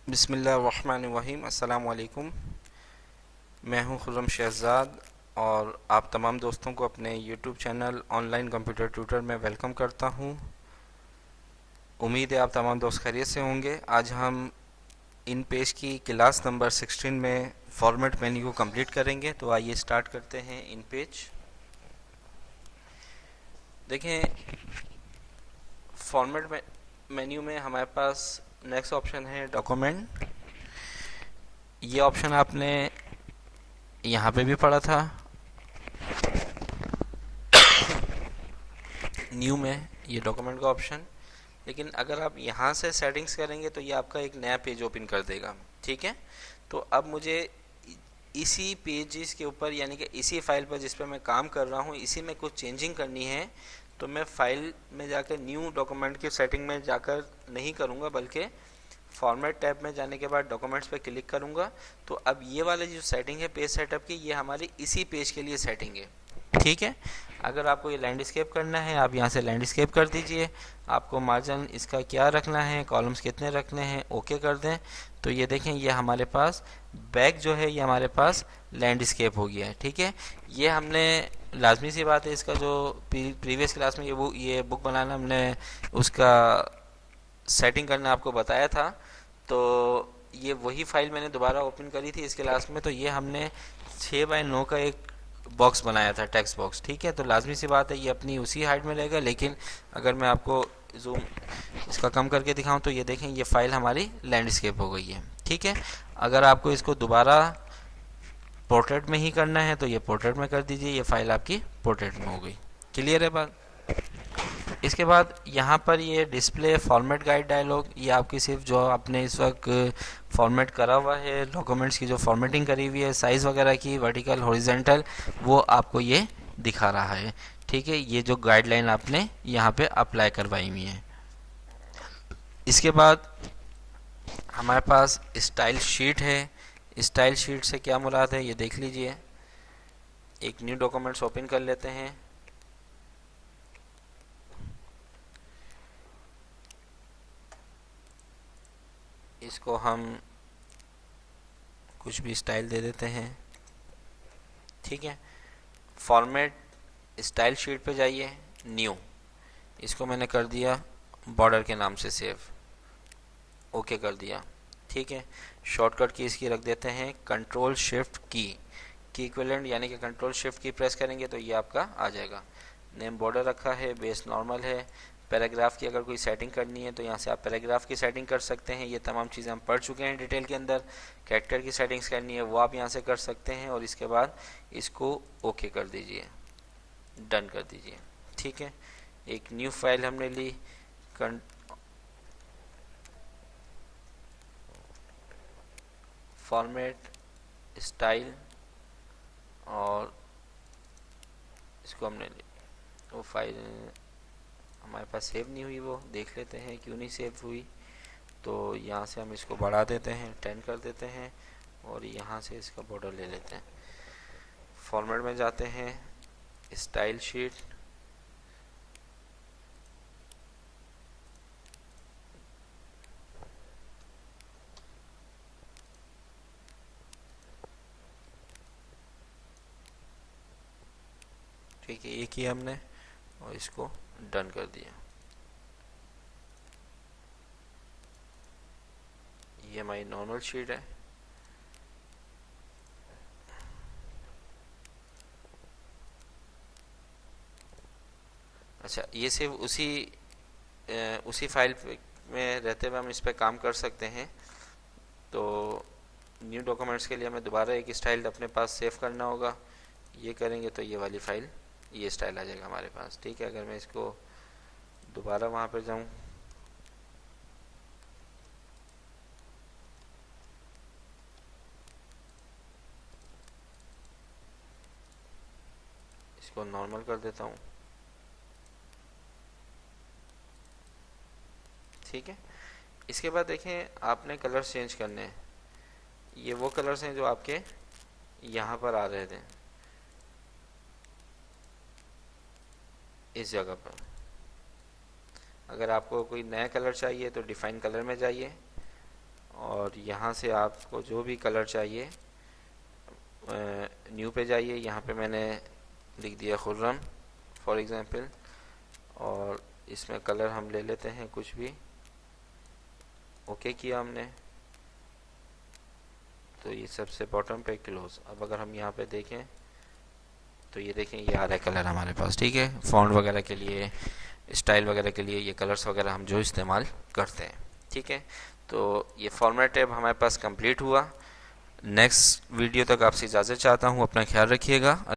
बिस्मिल्लाहिर्रहमानिर्रहीम। अस्सलाम वालेकुम। मैं हूं खुर्रम शहज़ाद और आप तमाम दोस्तों को अपने YouTube channel online computer tutor में वेलकम करता हूं। उम्मीद है आप तमाम दोस्त खैरियत से होंगे। आज हम इन पेज की क्लास नंबर 16 में फॉर्मेट मेन्यू को कंप्लीट करेंगे। तो आइए स्टार्ट करते हैं इन पेज। देखें, फॉर्मेट मेन्यू में हमारे पास नेक्स्ट ऑप्शन है डॉक्यूमेंट। ये ऑप्शन आपने यहाँ पे भी पढ़ा था, न्यू में ये डॉक्यूमेंट का ऑप्शन। लेकिन अगर आप यहाँ से सेटिंग्स करेंगे तो ये आपका एक नया पेज ओपन कर देगा। ठीक है, तो अब मुझे इसी पेजेस के ऊपर यानी कि इसी फाइल पर जिस पर मैं काम कर रहा हूँ इसी में कुछ चेंजिंग करनी है। तो मैं फाइल में जाकर न्यू डॉक्यूमेंट की सेटिंग में जाकर नहीं करूँगा, बल्कि फॉर्मेट टैब में जाने के बाद डॉक्यूमेंट्स पे क्लिक करूँगा। तो अब ये वाली जो सेटिंग है पेज सेटअप की, ये हमारी इसी पेज के लिए सेटिंग है। ठीक है, अगर आपको ये लैंडस्केप करना है आप यहाँ से लैंडस्केप कर दीजिए। आपको मार्जिन इसका क्या रखना है, कॉलम्स कितने रखने हैं, ओके कर दें। तो ये देखें, ये हमारे पास बैक जो है ये हमारे पास लैंडस्केप हो गया है। ठीक है, ये हमने लाजमी सी बात है, इसका जो प्रीवियस क्लास में ये बुक बनाना हमने उसका सेटिंग करना आपको बताया था। तो ये वही फाइल मैंने दोबारा ओपन करी थी इस क्लास में। तो ये हमने 6x9 का एक बॉक्स बनाया था, टेक्स्ट बॉक्स। ठीक है, तो लाजमी सी बात है ये अपनी उसी हाइट में रहेगा। लेकिन अगर मैं आपको जूम इसका कम करके दिखाऊं तो ये देखें, ये फाइल हमारी लैंडस्केप हो गई है। ठीक है, अगर आपको इसको दोबारा पोर्ट्रेट में ही करना है तो ये पोर्ट्रेट में कर दीजिए, ये फाइल आपकी पोर्ट्रेट में हो गई। क्लियर है बात? इसके बाद यहाँ पर ये डिस्प्ले फॉर्मेट गाइड डायलॉग, ये आपकी सिर्फ जो आपने इस वक्त फॉर्मेट करा हुआ है, डॉक्यूमेंट्स की जो फॉर्मेटिंग करी हुई है साइज़ वगैरह की, वर्टिकल हॉरिजेंटल, वो आपको ये दिखा रहा है। ठीक है, ये जो गाइडलाइन आपने यहाँ पे अप्लाई करवाई हुई है। इसके बाद हमारे पास स्टाइल शीट है। स्टाइल शीट से क्या मुराद है ये देख लीजिए। एक न्यू डॉक्यूमेंट्स ओपन कर लेते हैं। इसको हम कुछ भी स्टाइल दे देते हैं। ठीक है, फॉर्मेट स्टाइल शीट पे जाइए, न्यू, इसको मैंने कर दिया बॉर्डर के नाम से सेव, ओके कर दिया। ठीक है, शॉर्टकट की इसकी रख देते हैं कंट्रोल शिफ्ट की इक्विवेलेंट, यानी कि कंट्रोल शिफ्ट की प्रेस करेंगे तो ये आपका आ जाएगा। नेम बॉर्डर रखा है, बेस नॉर्मल है। पैराग्राफ की अगर कोई सेटिंग करनी है तो यहाँ से आप पैराग्राफ की सेटिंग कर सकते हैं। ये तमाम चीज़ें हम पढ़ चुके हैं डिटेल के अंदर। कैरेक्टर की सेटिंग्स करनी है वो आप यहाँ से कर सकते हैं, और इसके बाद इसको ओके कर दीजिए, डन कर दीजिए। ठीक है, एक न्यू फाइल हमने ली, फॉर्मेट स्टाइल, और इसको हमने ली। वो फाइल हमारे पास सेव नहीं हुई, वो देख लेते हैं क्यों नहीं सेव हुई। तो यहाँ से हम इसको बढ़ा देते हैं, 10 कर देते हैं, और यहाँ से इसका बॉर्डर ले लेते हैं। फॉर्मेट में जाते हैं, स्टाइल शीट, ठीक है, एक ही हमने, और इसको डन कर दिया। ये हमारी नॉर्मल शीट है। अच्छा, ये सिर्फ उसी फाइल में रहते हुए हम इस पर काम कर सकते हैं। तो न्यू डॉक्यूमेंट्स के लिए हमें दोबारा एक स्टाइल अपने पास सेव करना होगा। ये करेंगे तो ये वाली फाइल, ये स्टाइल आ जाएगा हमारे पास। ठीक है, अगर मैं इसको दोबारा वहाँ पर जाऊँ, इसको नॉर्मल कर देता हूँ। ठीक है, इसके बाद देखें आपने कलर चेंज करने हैं। ये वो कलर्स हैं जो आपके यहाँ पर आ रहे थे इस जगह पर। अगर आपको कोई नया कलर चाहिए तो डिफाइन कलर में जाइए, और यहाँ से आपको जो भी कलर चाहिए न्यू पे जाइए, यहाँ पे मैंने लिख दिया खुर्रम फॉर एग्ज़ाम्पल, और इसमें कलर हम ले लेते हैं कुछ भी, ओके किया हमने। तो ये सबसे बॉटम पे क्लोज। अब अगर हम यहाँ पे देखें तो ये देखें ये आ रहा है कलर हमारे पास, ठीक है। फॉन्ट वगैरह के लिए, स्टाइल वगैरह के लिए ये कलर्स वगैरह हम जो इस्तेमाल करते हैं, ठीक है। तो ये फॉर्मेट टैब हमारे पास कंप्लीट हुआ। नेक्स्ट वीडियो तक आपसे इजाज़त चाहता हूँ, अपना ख्याल रखिएगा।